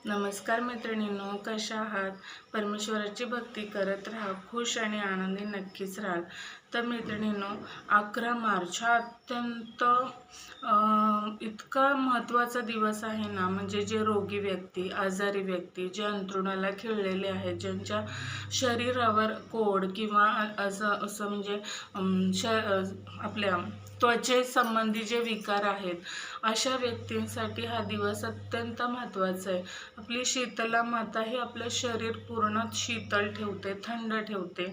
नमस्कार मैत्रिणींनो, कशा आहात? परमेश्वराची भक्ती करत राहा, खुश आणि आनंदी नक्कीच राहाल. तर मैत्रिणींनो, 11 मार्च हा अत्यंत इतका महत्त्वाचा दिवस आहे ना. म्हणजे जे रोगी व्यक्ती, आजारी व्यक्ती, जे अंथरुणाला खिळलेले आहेत, ज्यांच्या शरीरावर कोड किंवा असं असं म्हणजे आपल्या त्वचेसंबंधी जे विकार आहेत, अशा व्यक्तींसाठी हा दिवस अत्यंत महत्त्वाचा आहे. आपली शीतला माता ही आपलं शरीर पूर्ण शीतल ठेवते, थंड ठेवते.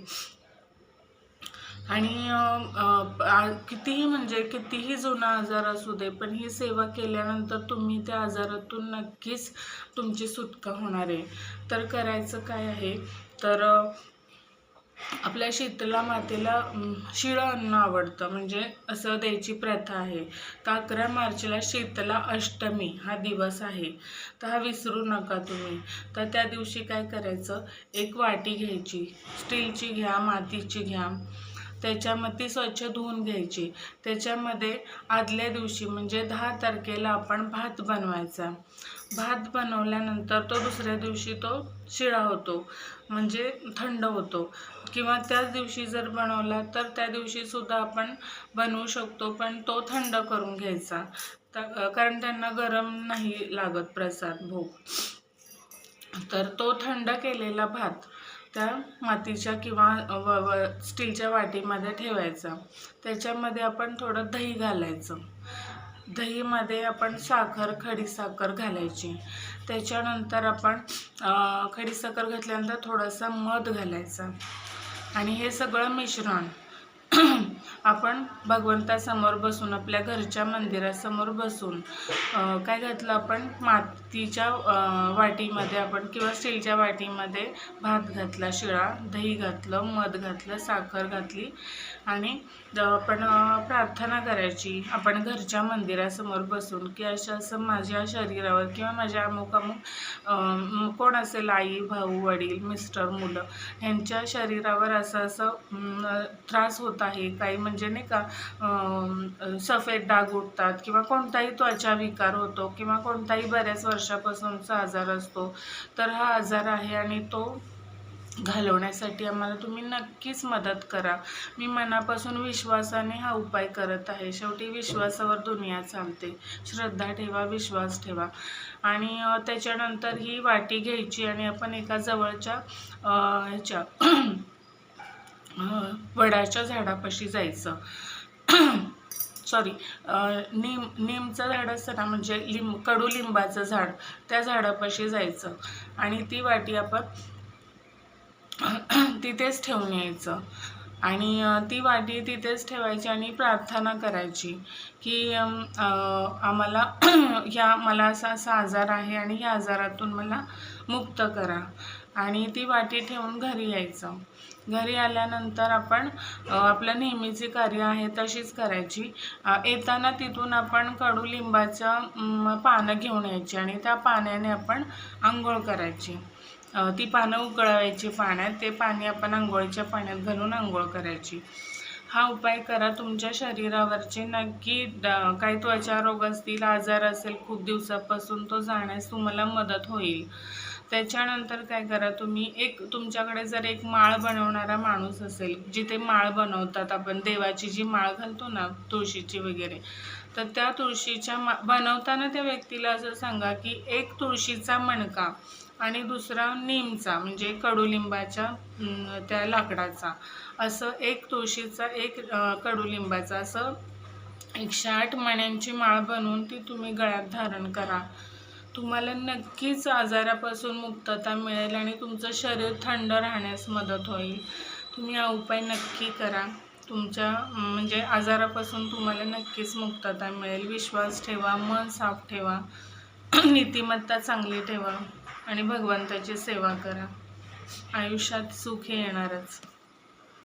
आणि कितीही म्हणजे कितीही जुना आजार असू दे, पण ही सेवा केल्यानंतर तुम्ही त्या आजारातून नक्कीच तुमची सुटका होणार आहे. तर करायचं काय आहे, तर आपल्या शीतला मातेला शिळं अन्न आवडतं, म्हणजे असं द्यायची प्रथा आहे. तर 11 मार्चला शीतला अष्टमी हा दिवस आहे, तर हा विसरू नका तुम्ही. तर त्या दिवशी काय करायचं, एक वाटी घ्यायची, स्टीलची घ्या, मातीची घ्या. त्याच्यामध्ये ती स्वच्छ धुवून घ्यायची. त्याच्यामध्ये आदल्या दिवशी म्हणजे 10 तारखेला आपण भात बनवायचा. भात बनवल्यानंतर तो दुसऱ्या दिवशी तो शिळा होतो, म्हणजे थंड होतो. किंवा त्याच दिवशी जर बनवला तर त्या दिवशी सुद्धा आपण बनवू शकतो, पण तो थंड करून घ्यायचा. कारण त्यांना गरम नाही लागत प्रसाद भोग. तर तो थंड केलेला भात त्या मातीच्या किंवा स्टीलच्या वाटीमध्ये ठेवायचा. त्याच्यामध्ये आपण थोडं दही घालायचं. दहीमध्ये आपण खडीसाखर घालायची. त्याच्यानंतर आपण खडीसाखर घातल्यानंतर थोडासा मध घालायचा. आणि हे सगळं मिश्रण आपण भगवंतासमोर बसून, आपल्या घरच्या मंदिरासमोर बसून काय घातलं, आपण मातीच्या वाटीमध्ये आपण किंवा स्टीलच्या वाटीमध्ये भात घातला शिळा, दही घातलं, मध घातलं, साखर घातली आणि आपण प्रार्थना करायची आपण घरच्या मंदिरासमोर बसून, की असं माझ्या शरीरावर किंवा माझ्या अमुक कोण असेल, आई, भाऊ, वडील, मिस्टर, मुलं, ह्यांच्या शरीरावर असं त्रास होत आहे काही, म्हणजे नाही का, सफेद डाग उठतात किंवा कोणताही त्वचा विकार होतो किंवा कोणताही बऱ्याच वर्षापासूनचा आजार असतो, तर हा आजार आहे आणि तो घालवण्यासाठी आम्हाला तुम्ही नक्कीच मदत करा. मी मनापासून विश्वासाने हा उपाय करत आहे. शेवटी विश्वासावर दुनिया चालते. श्रद्धा ठेवा, विश्वास ठेवा. आणि त्याच्यानंतर ही वाटी घ्यायची आणि आपण एका जवळच्या ह्याच्या वडाच्या झाडापाशी जायचं. सॉरी, नीमचं झाड असतं ना, म्हणजे कडुलिंबाचं झाड, त्या झाडापाशी जायचं आणि ती वाटी आपण तिथेच ठेवून यायचं. आणि ती वाटी तिथेच ठेवायची आणि प्रार्थना करायची, की आम्हाला मला असा आजार आहे आणि ह्या आजारातून मला मुक्त करा. आणि ती वाटी ठेवून घरी यायचं. घरी आल्यानंतर आपण आपलं नेहमीची कार्य आहे तशीच करायची. येताना तिथून आपण कडुलिंबाचं पानं घेऊन यायची आणि त्या पाण्याने आपण आंघोळ करायची. ती पानं उकळवायची पाण्यात, ते पाणी आपण आंघोळीच्या पाण्यात घालून आंघोळ करायची. हा उपाय करा. तुमच्या शरीरावरचे नक्की काही त्वचा रोग असतील, आजार असेल खूप दिवसापासून, तो जाण्यास तुम्हाला मदत होईल. त्याच्यानंतर काय करा, तुम्ही तुमच्याकडे जर एक माळ बनवणारा माणूस असेल, जिथे माळ बनवतात आपण देवाची जी माळ घालतो ना, तुळशीची वगैरे, तर त्या तुळशीच्या बनवताना त्या व्यक्तीला असं सांगा, की एक तुळशीचा मणका आणि दुसरा नीमचा, म्हणजे कडुलिंबाच्या त्या लाकडाचा, असं एक तुळशीचा, एक कडुलिंबाचा, असं 108 मण्यांची माळ बनवून ती तुम्ही गळ्यात धारण करा. तुम्हाला नक्कीच आजारापासून मुक्तता मिळेल आणि तुमचं शरीर थंड राहण्यास मदत होईल. तुम्ही हा उपाय नक्की करा. तुमच्या म्हणजे आजारापासून तुम्हाला नक्कीच मुक्तता मिळेल. विश्वास ठेवा, मन साफ ठेवा, नीतिमत्ता चांगली ठेवा आणि भगवंताची सेवा करा. आयुष्यात सुख हे येणारच.